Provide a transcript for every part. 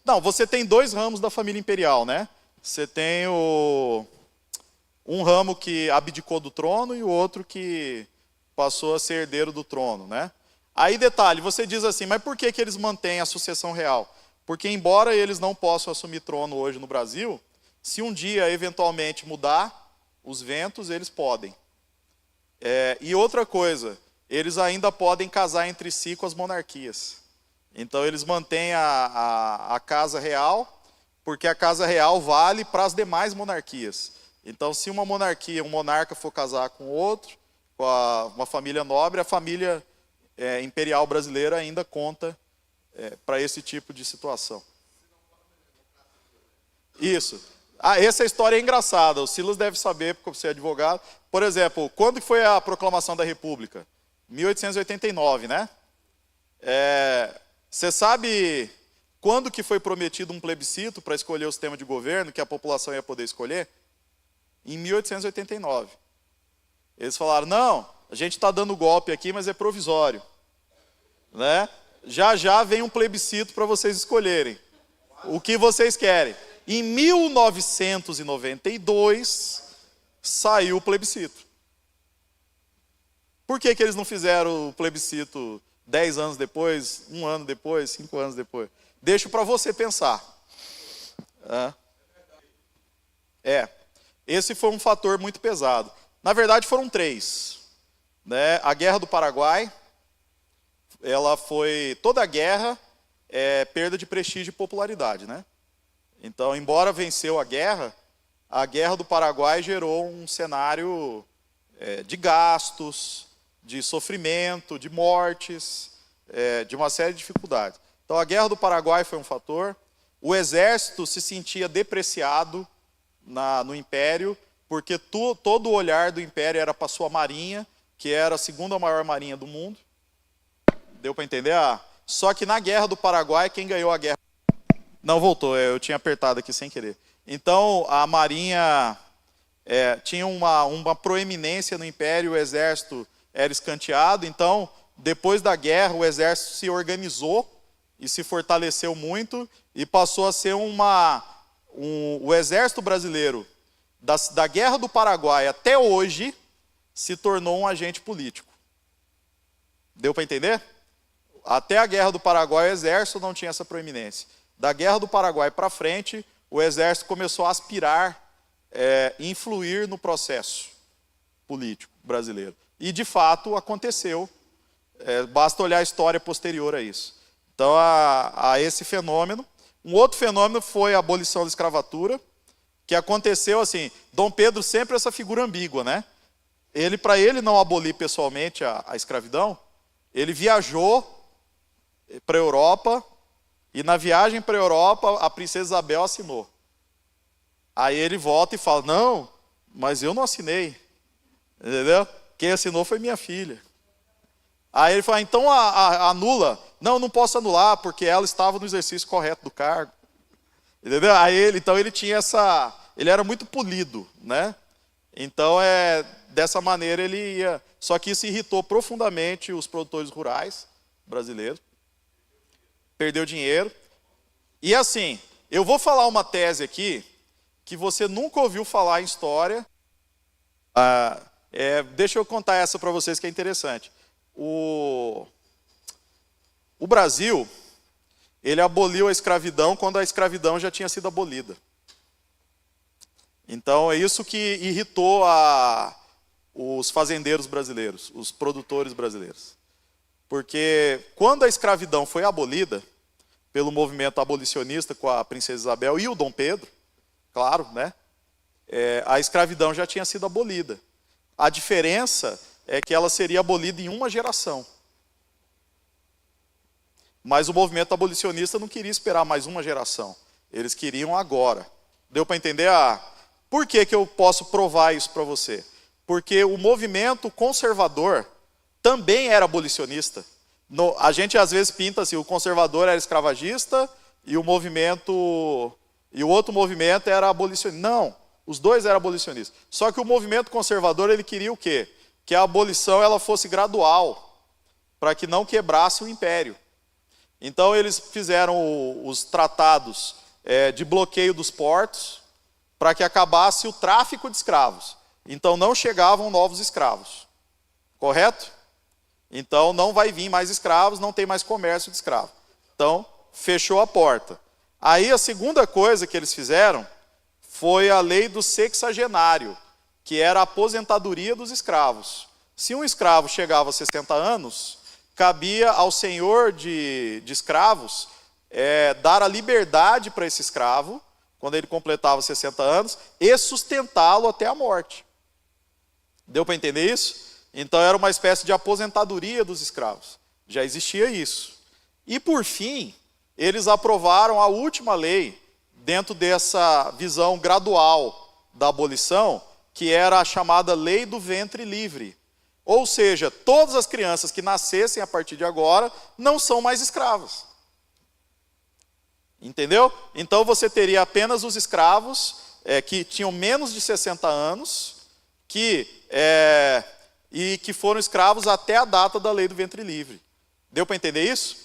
Não, você tem dois ramos da família imperial, né? Você tem um ramo que abdicou do trono e o outro que passou a ser herdeiro do trono, né? Aí, detalhe, você diz assim, mas por que eles mantêm a sucessão real? Porque, embora eles não possam assumir trono hoje no Brasil, se um dia, eventualmente, mudar os ventos, eles podem. E outra coisa, eles ainda podem casar entre si com as monarquias. Então, eles mantêm a casa real, porque a casa real vale para as demais monarquias. Então, se uma monarquia, um monarca for casar com outro, com uma família nobre, a família imperial brasileira ainda conta para esse tipo de situação. Isso. Essa história é engraçada, o Silas deve saber, porque você é advogado. Por exemplo, quando foi a proclamação da República? 1889, né? Você sabe quando que foi prometido um plebiscito para escolher o sistema de governo, que a população ia poder escolher? Em 1889. Eles falaram, não, a gente está dando golpe aqui, mas é provisório. Né? Já vem um plebiscito para vocês escolherem o que vocês querem. Em 1992, saiu o plebiscito. Por que eles não fizeram o plebiscito 10 anos depois, 1 ano depois, 5 anos depois? Deixo para você pensar. Esse foi um fator muito pesado. Na verdade, foram 3. Né? A Guerra do Paraguai, toda a guerra é perda de prestígio e popularidade, né? Então, embora venceu a Guerra do Paraguai gerou um cenário de gastos, de sofrimento, de mortes, de uma série de dificuldades. Então, a Guerra do Paraguai foi um fator. O exército se sentia depreciado no Império, porque todo o olhar do Império era para a sua marinha, que era a segunda maior marinha do mundo. Deu para entender? Só que na Guerra do Paraguai, quem ganhou a guerra... Não, voltou, eu tinha apertado aqui sem querer. Então, a marinha tinha uma proeminência no Império, o exército era escanteado. Então, depois da guerra, o exército se organizou e se fortaleceu muito e passou a ser o exército brasileiro, da Guerra do Paraguai até hoje, se tornou um agente político. Deu para entender? Até a Guerra do Paraguai, o exército não tinha essa proeminência. Da Guerra do Paraguai para frente, o exército começou a aspirar, influir no processo político brasileiro. E, de fato, aconteceu. Basta olhar a história posterior a isso. Então, a esse fenômeno. Um outro fenômeno foi a abolição da escravatura, que aconteceu assim, Dom Pedro sempre essa figura ambígua, né? Para ele não abolir pessoalmente a escravidão, ele viajou para a Europa, e na viagem para a Europa, a princesa Isabel assinou. Aí ele volta e fala, não, mas eu não assinei. Entendeu? Quem assinou foi minha filha. Aí ele fala, então anula. Não posso anular, porque ela estava no exercício correto do cargo. Entendeu? Então ele tinha ele era muito polido, né? Então, dessa maneira ele ia... Só que isso irritou profundamente os produtores rurais brasileiros. Perdeu dinheiro. E assim, eu vou falar uma tese aqui, que você nunca ouviu falar em história. Deixa eu contar essa para vocês que é interessante. O Brasil, ele aboliu a escravidão quando a escravidão já tinha sido abolida. Então, é isso que irritou os fazendeiros brasileiros, os produtores brasileiros. Porque quando a escravidão foi abolida pelo movimento abolicionista com a princesa Isabel e o Dom Pedro, claro, né? A escravidão já tinha sido abolida. A diferença é que ela seria abolida em uma geração. Mas o movimento abolicionista não queria esperar mais uma geração. Eles queriam agora. Deu para entender? Por que eu posso provar isso para você? Porque o movimento conservador também era abolicionista. A gente às vezes pinta assim, o conservador era escravagista e o outro movimento era abolicionista. Não, os dois eram abolicionistas. Só que o movimento conservador, ele queria o quê? Que a abolição ela fosse gradual, para que não quebrasse o império. Então eles fizeram os tratados de bloqueio dos portos para que acabasse o tráfico de escravos. Então não chegavam novos escravos. Correto? Então não vai vir mais escravos, não tem mais comércio de escravo. Então fechou a porta. Aí a segunda coisa que eles fizeram foi a lei do sexagenário, que era a aposentadoria dos escravos. Se um escravo chegava a 60 anos, cabia ao senhor de escravos dar a liberdade para esse escravo, quando ele completava 60 anos, e sustentá-lo até a morte. Deu para entender isso? Então era uma espécie de aposentadoria dos escravos. Já existia isso. E por fim, eles aprovaram a última lei, dentro dessa visão gradual da abolição, que era a chamada lei do ventre livre. Ou seja, todas as crianças que nascessem a partir de agora não são mais escravas. Entendeu? Então você teria apenas os escravos que tinham menos de 60 anos, e que foram escravos até a data da lei do ventre livre. Deu para entender isso?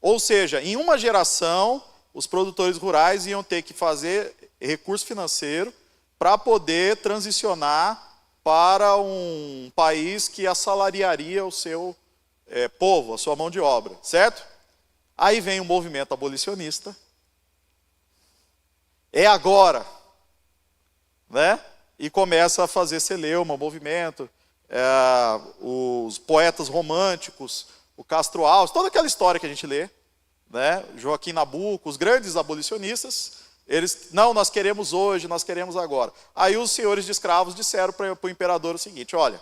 Ou seja, em uma geração, os produtores rurais iam ter que fazer recurso financeiro para poder transicionar para um país que assalariaria o seu povo, a sua mão de obra, certo? Aí vem o movimento abolicionista. É agora, né? E começa a fazer celeuma, o movimento, os poetas românticos, o Castro Alves, toda aquela história que a gente lê, né? Joaquim Nabuco, os grandes abolicionistas, eles, não, nós queremos hoje, nós queremos agora. Aí os senhores de escravos disseram para o imperador o seguinte: olha,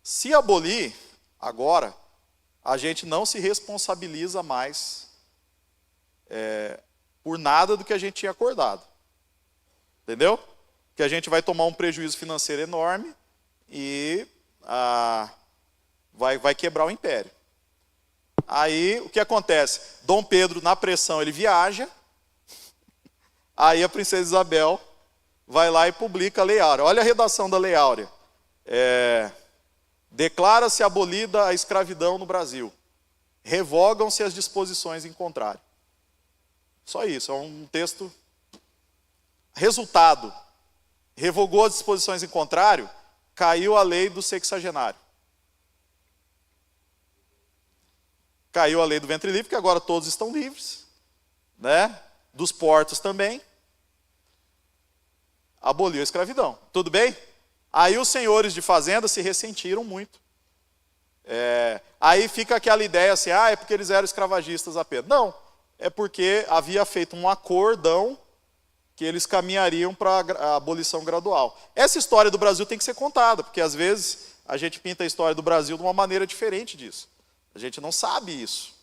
se abolir agora, a gente não se responsabiliza mais por nada do que a gente tinha acordado. Entendeu? Que a gente vai tomar um prejuízo financeiro enorme e vai quebrar o império. Aí, o que acontece? Dom Pedro, na pressão, ele viaja. Aí a princesa Isabel vai lá e publica a Lei Áurea. Olha a redação da Lei Áurea. Declara-se abolida a escravidão no Brasil. Revogam-se as disposições em contrário. Só isso, é um texto. Resultado: revogou as disposições em contrário, caiu a lei do sexagenário. Caiu a lei do ventre livre, que agora todos estão livres, né? Dos portos também. Aboliu a escravidão. Tudo bem? Aí os senhores de fazenda se ressentiram muito. Aí fica aquela ideia assim, é porque eles eram escravagistas apenas. Não, é porque havia feito um acordão que eles caminhariam para a abolição gradual. Essa história do Brasil tem que ser contada, porque às vezes a gente pinta a história do Brasil de uma maneira diferente disso. A gente não sabe isso.